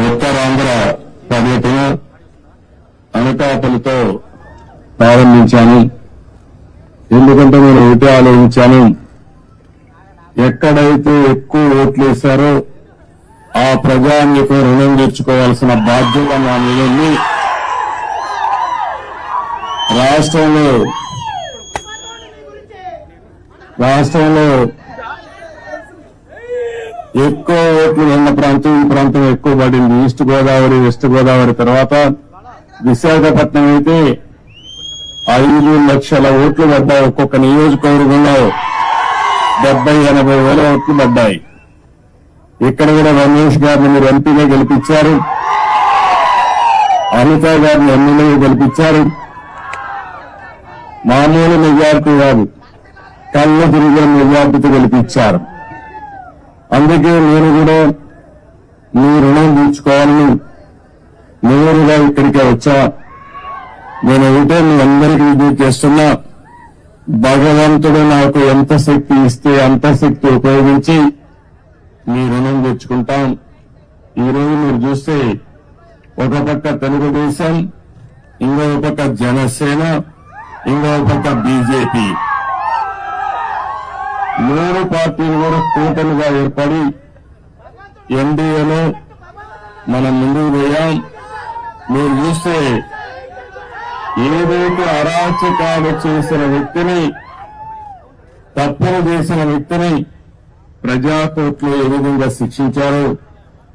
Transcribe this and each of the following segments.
ఉత్తరాంధ్ర పర్యటన అనకాపల్లితో ప్రారంభించాను. ఎందుకంటే నేను ఒకటే ఆలోచించాను, ఎక్కడైతే ఎక్కువ ఓట్లు వేశారో ఆ ప్రజానికి రుణం తీర్చుకోవాల్సిన బాధ్యత నా మీద ఉంది. రాష్ట్రంలో ఎక్కువ ఓట్లు ఉన్న ప్రాంతం ఈ ప్రాంతం ఎక్కువ పడింది. ఈస్ట్ గోదావరి, వెస్ట్ గోదావరి తర్వాత విశాఖపట్నం అయితే 5 లక్షల ఓట్లు పడ్డాయి. ఒక్కొక్క నియోజకవర్గంలో 70-80 వేల ఓట్లు పడ్డాయి. ఇక్కడ కూడా రమేష్ గారిని మీరు ఎంపీగా గెలిపించారు, అనిత గారిని ఎమ్మెల్యేగా గెలిపించారు. మామూలు మెజార్టీ కాదు, కళ్ళు తిరిగే మెజార్టీతో గెలిపించారు. అందుకే నేను కూడా మీ రుణం తీర్చుకోవాలని నేరుగా ఇక్కడికే వచ్చా. నేను ఒకటే మీ అందరికీ విజ్ఞప్తి చేస్తున్నా, భగవంతుడు నాకు ఎంత శక్తి ఇస్తే అంత శక్తి ఉపయోగించి మీ రుణం తెచ్చుకుంటాం. ఈరోజు మీరు చూస్తే ఒక పక్క తెలుగుదేశం, ఇంకో పక్క జనసేన, ఇంకో పక్క బీజేపీ, 3 పార్టీలు కూడా కూటమిగా ఏర్పడి ఎన్డీఏలో మనం ముందుకు పోయాం. మీరు చూస్తే ఏదైతే అరాచకాలు చేసిన వ్యక్తిని, తప్పులు చేసిన వ్యక్తిని ప్రజాకోర్టులో ఏ విధంగా శిక్షించారో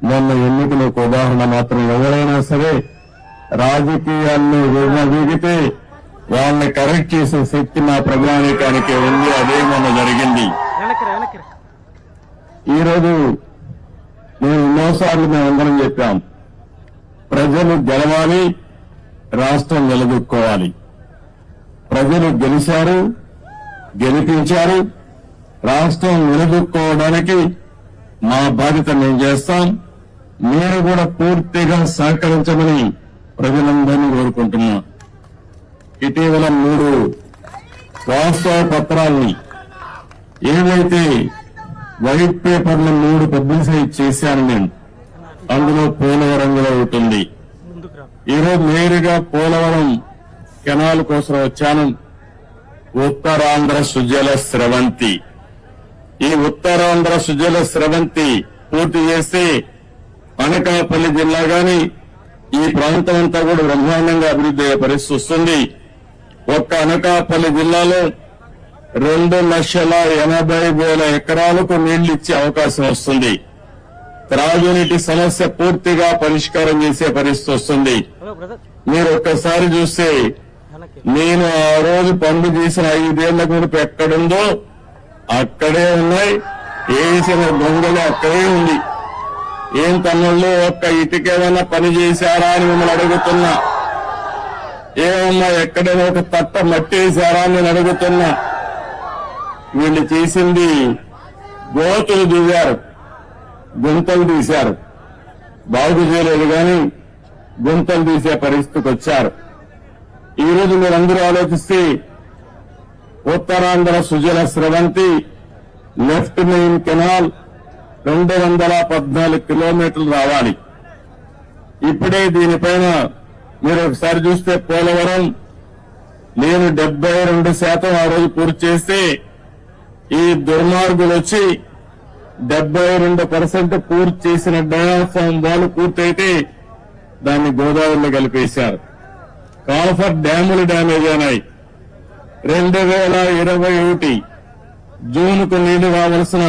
మొన్న ఎన్నికలకు ఉదాహరణ మాత్రం. ఎవరైనా సరే రాజకీయాల్లో విడిగితే వాళ్ళని కరెక్ట్ చేసే శక్తి మా ప్రజానీకానికి ఉంది. అదే మొన్న జరిగింది. ఈరోజు మేము ఎన్నోసార్లు మేమందరం చెప్పాం, ప్రజలు గెలవాలి, రాష్ట్రం నిలదొక్కోవాలి. ప్రజలు గెలిచారు, గెలిపించారు. రాష్ట్రం నిలదొక్కోవడానికి మా బాధ్యత మేము చేస్తాం. మీరు కూడా పూర్తిగా సహకరించమని ప్రజలందరినీ కోరుకుంటున్నాం. ఇటీవల 3 వాస్తవ పత్రాల్ని, ఏవైతే వైట్ పేపర్లు 3 పబ్లిసైజ్ చేశాను నేను, అందులో పోలవరం కూడా ఉంటుంది. ఈరోజు నేరుగా పోలవరం కెనాల్ కోసం వచ్చాను. ఉత్తరాంధ్ర సుజల స్రవంతి, ఈ ఉత్తరాంధ్ర సుజల స్రవంతి పూర్తి చేస్తే అనకాపల్లి జిల్లా గాని ఈ ప్రాంతం అంతా కూడా బ్రహ్మాండంగా అభివృద్ధి అయ్యే పరిస్థితి వస్తుంది. ఒక్క అనకాపల్లి జిల్లాలో 2,80,000 ఎకరాలకు నీళ్లు ఇచ్చే అవకాశం వస్తుంది. త్రాగునీటి సమస్య పూర్తిగా పరిష్కారం చేసే పరిస్థితి వస్తుంది. మీరు ఒక్కసారి చూస్తే నేను ఆ రోజు పండు చేసిన 5 ఏళ్ల గుడిపు ఎక్కడుందో అక్కడే ఉన్నాయి, వేసిన దొంగలు అక్కడే ఉంది. ఏం తమ్ముళ్ళు ఒక్క ఇటుకేమైనా పని చేశారా అని మిమ్మల్ని అడుగుతున్నా. ఏమన్నా ఎక్కడైనా ఒక తట్ట మట్టి వేశారా అని నేను అడుగుతున్నా. వీళ్ళు చేసింది గోతులు దిగారు, గుంతలు తీశారు. బాగు చేయలేదు కానీ గుంతలు తీసే పరిస్థితికి వచ్చారు. ఈరోజు మీరందరూ ఆలోచిస్తే Uttarandhra Sujala Sravanthi left main canal 214 కిలోమీటర్లు రావాలి. ఇప్పుడే దీనిపైన మీరు ఒకసారి చూస్తే పోలవరం నేను 72% ఆ రోజు పూర్తి చేస్తే ఈ దుర్మార్గులు వచ్చి 72% పూర్తి చేసిన డయాఫ్రామ్ వాల్ పూర్తయితే దాన్ని గోదావరిలో కలిపేశారు. కాల్ఫర్ డ్యాములు డ్యామేజ్ అయినాయి. 2021 జూన్కు నీళ్లు రావాల్సిన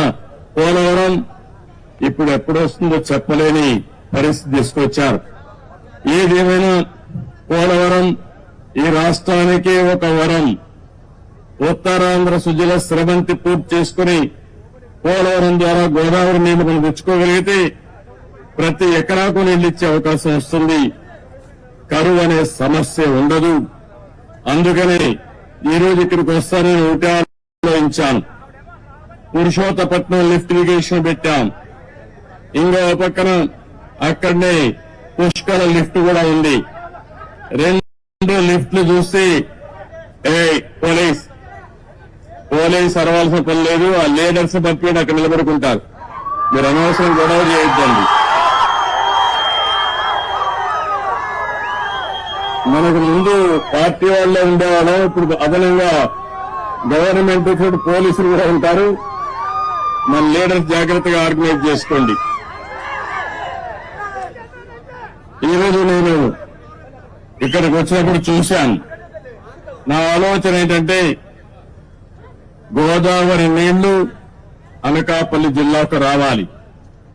పోలవరం ఇప్పుడు ఎప్పుడు వస్తుందో చెప్పలేని పరిస్థితి తీసుకొచ్చారు. ఏదేమైనా పోలవరం ఈ రాష్ట్రానికి ఒక వరం. ఉత్తరాంధ్ర సుజల స్రవంతి పూర్తి చేసుకుని పోలవరం ద్వారా గోదావరి నీళ్లు మనం తెచ్చుకోగలిగితే ప్రతి ఎకరాకు నీళ్లు ఇచ్చే అవకాశం వస్తుంది. కరువు అనే సమస్య ఉండదు. అందుకనే ఈరోజు ఇక్కడికి వస్తానని ఒకటే ఆలోచించాను. పురుషోత్తపట్నం లిఫ్ట్ ఇరిగేషన్ పెట్టాం. ఇంకో పక్కన అక్కడనే పుష్కర లిఫ్ట్ కూడా ఉంది. 2 లిఫ్ట్లు చూస్తే పోలీస్ అరవాల్సిన పని లేదు. ఆ లీడర్స్ పంపి అక్కడ నిలబడుకుంటారు. మీరు అనవసరం గొడవ చేయొద్దండి. మనకు ముందు పార్టీ వాళ్ళే ఉండేవాళ్ళం, ఇప్పుడు అదనంగా గవర్నమెంట్ పోలీసులు కూడా ఉంటారు. మన లీడర్స్ జాగ్రత్తగా ఆర్గనైజ్ చేసుకోండి. ఈరోజు నేను ఇక్కడికి వచ్చినప్పుడు చూశాను. నా ఆలోచన ఏంటంటే గోదావరి నీళ్లు అనకాపల్లి జిల్లాకు రావాలి.